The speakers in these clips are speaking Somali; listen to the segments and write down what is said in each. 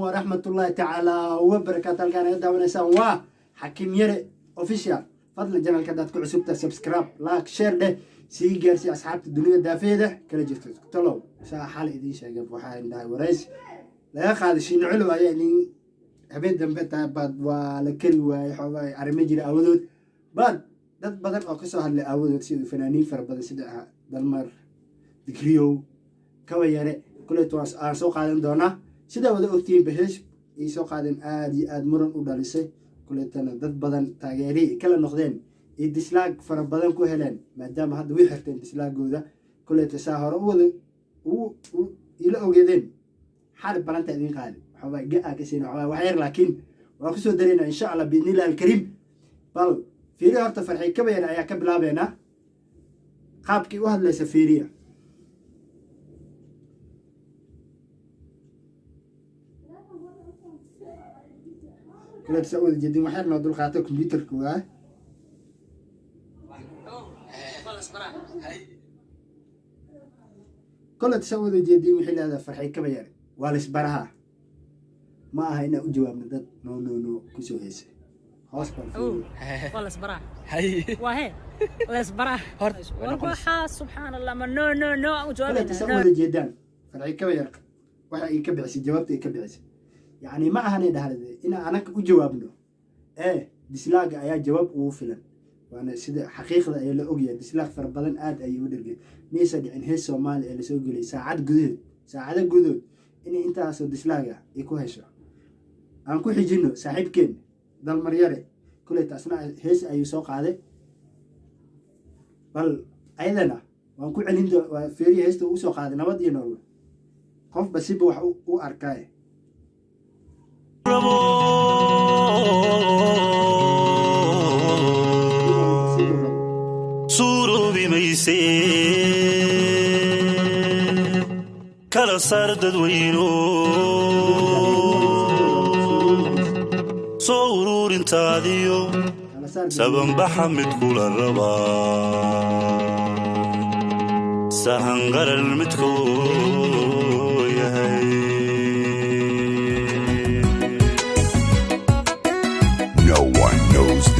ورحمة الله تعالى وبركاته. كان يدعو نسان وحكيم يري اوفيشال فضل جنال كدات كل عسوبته سبسكرايب لايك شير ده سي جيرسي اصحاب الدنيا دافيده كلا جرت تلو سا حال idin sheegay waxa indaa wareys la qaadishin culu ayay habeen dambe taabad waa la keli waay xoogay arimo jira awadood bad dad badan oo ka soo hadlay awadood sida fanaaniin fara badan sida dalmar dikriyo kawayare kulay toos aan soo qaadan doona sida wada ogtiin bahesh ay soo qaadan aad iyo aad muran u dhalisay kulaytana dad badan taageeri kala noqdeen ee dislaag fara badan ku heleen maadaama hadda way xirteen dislaagooda kulayta saa hore u ila ogeedeen xarib balanta idin qaadi waxa gaa ka siin waxa waxyar laakiin waa ku soo dareena insha Allah biidnillah alkarim bal fiiriya horta farxay ka bayana ayaa ka bilaabeena qaabkii u hadlaysa fiiriya كل تسوي جدي ما حنا دول خاطر كمبيوتر كوا كل تسوي جدي وحيل هذا فرحي كبير والس برها ما هنا جواب ندد نو كسو هيس هاسبر والس برها وهي والس برها والله سبحان الله ما نو جواب كل تسوي جدان فرحي كبير وحي كبير جوابتي كبير يعني ما هني ده إن أنا كجوابنا ديسلاج أيا جواب وفلان وأنا سيد حقيقة أي لا أوجي ديسلاج فربلن آد أي ودرج نيسا إن هي سومال اللي سوق لي ساعات جذود إني أنت أصل ديسلاج يكون هشة أنا كل حجينه صاحب كن ده المريارة كل تأسنا هيس أي سوق هذا بل أيضا وأنا كل عنده فيري هيس تو سوق هذا نبض ينور خوف بسيبه وأركاي سورو بميسي كلا سردد وينو صورور انتاديو سبن بحمد كل الربا سهنغر المتكو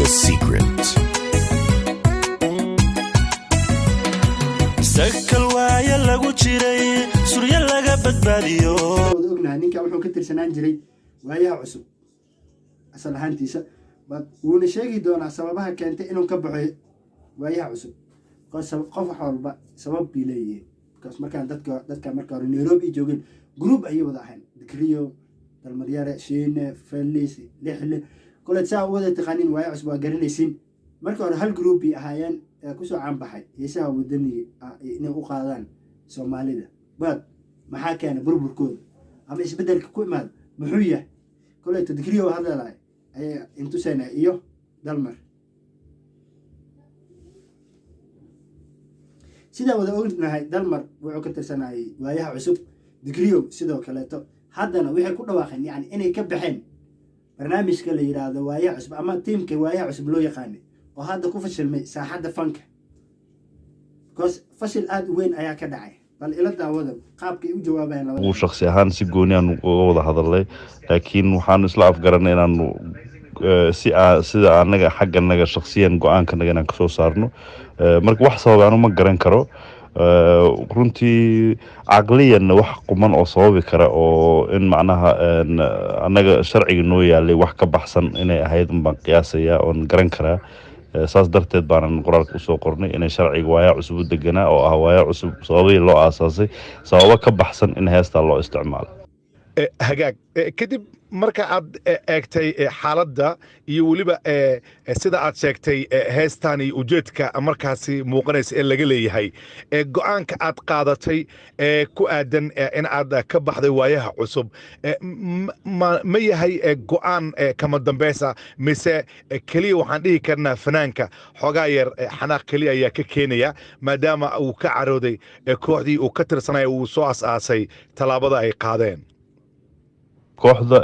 The secret. سكل وايا lagu jiray surya laga badbaadiyo ognahay ninka wuxuu ka tirsanaan jiray waayaha cusub asal ahaantiisa bad wuuna sheegi doonaa sababaha keentay inuu ka baxo waayaha cusub qof walba sabab bii leeyahay kaas markaan dadka marka hore Nairobi joogeen group ay wada ahayn dikriyo dalmaryare sheene feliis lixle كل تساوي وده تقنين ويا عصبة قرنيسين مركور هالجروبي أحيان كوسو عم بحي يساوي ودني إنه قادان سومالي ده بعد ما حكينا بربر كود أما إيش بدل كوي مال محوية كل تذكريه هذا لا أنتو سنة إيوه دلمر سيدا وده قلنا هاي دلمر وعكتر سنة ويا عصب ذكريه سيدا وكلاته هذا أنا ويا كل واحد يعني إني كبحين برنامج كله يراده وايا عصب أما تيم كوايا عصب لو يقاني وهذا كفشل ساحة فنك كوس فشل آد وين أيا كدعي بل إلى دعوة قابك وجوابين uu shakhsi ahaan si gooni aan uga wada hadalay laakiin waxaan isla afgaranay inaan sida anaga xagganaga shakhsiyan go'aankanaga inaan ka soo saarno marka wax sabab aan uma garan karo runtii caqliyan wax quman oo sababi kara oo in macnaha anaga sharciga noo yaalay wax ka baxsan inay ahayd baan qiyaasaya oo garan kara saas darteed baan qoraalka soo qornay in sharciga waaya cusub u deganaa oo ah waaya cusub sababay loo aasaasay sababa ka baxsan in heesta loo isticmaalo hagaag kadib marka aad eegtay xaaladda iyo waliba sida aad sheegtay heestan iyo ujeedka markaasi muuqanaysa ee laga leeyahay go'aanka aad qaadatay ku aadan in aad ka baxday waayaha cusub ma yahay go'aan kama dambaysa mise kaliya waxaan dhihi karnaa fanaanka xogaa yar xanaaq kaliya ayaa ka keenaya maadaama uu ka carooday kooxdii uu ka tirsanaya uu soo asaasay tallaabada ay qaadeen kooxda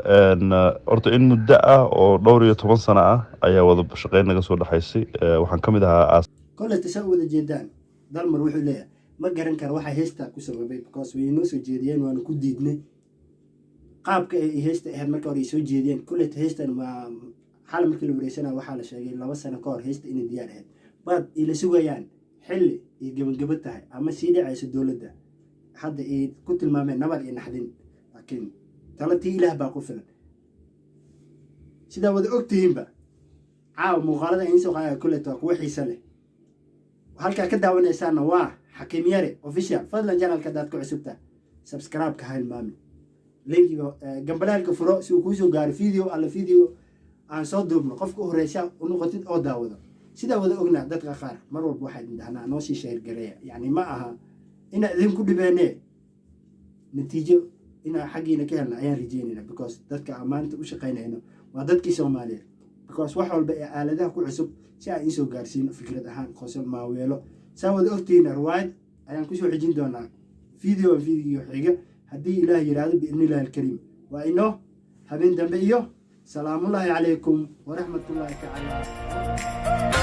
horta in muddo ah oo dhowr iyo 10 sano ah ayaa wada shaqeyn naga soo dhaxaysay waxaan kamid ahaa كل تسوي جدان دلمر وحول ليه ما قرن كر واحد هستا كسببي because we know سجيريان وأنا كديدني qaabka ay heesta ahayd marka hore ay soo jeediyeen kullet heestan waa xal markii la wareysana waxaa la sheegay 2 sano ka hor heesta inay diyaar ahayd bad ila sugayaan xilli ay gabagabo tahay ama sii dhacayso dowladda hadda ay ku tilmaameen nabad iyo naxdin laakiin talatii ilaah baa ku filan sida wada ogtihiinba caaw muuqaalada in soo qaaya kullet waa kuwa xiiso leh halka ka daawanaysaana waa Hakim Yare official fadlan channelka dad ku cusubta subscribe ka hilmaami linkiga gambalaalka furo si uu ku soo gaaro video aan soo duubno qofka u horeysay u noqotid oo daawado sida wada ognaa dadka qaar mar walba waxay dhahnaa noo sii share gareeya yani ma aha ina idin ku dhibeene natiijo ina xaqiina ka helna ayaan rajeynayna because dadka amaanta u shaqeynayno waa dadkii Soomaaliyeed because wax walba ee aaladaha ku cusub si ay soo gaarsiin fikrad ahaan qosol maaweelo سواد أختينا روايد أنا كوشو حجين دونا فيديو حاجة هدي إله يراد بإذن الله الكريم وإنه هبين دنبئيو سلام الله عليكم ورحمة الله تعالى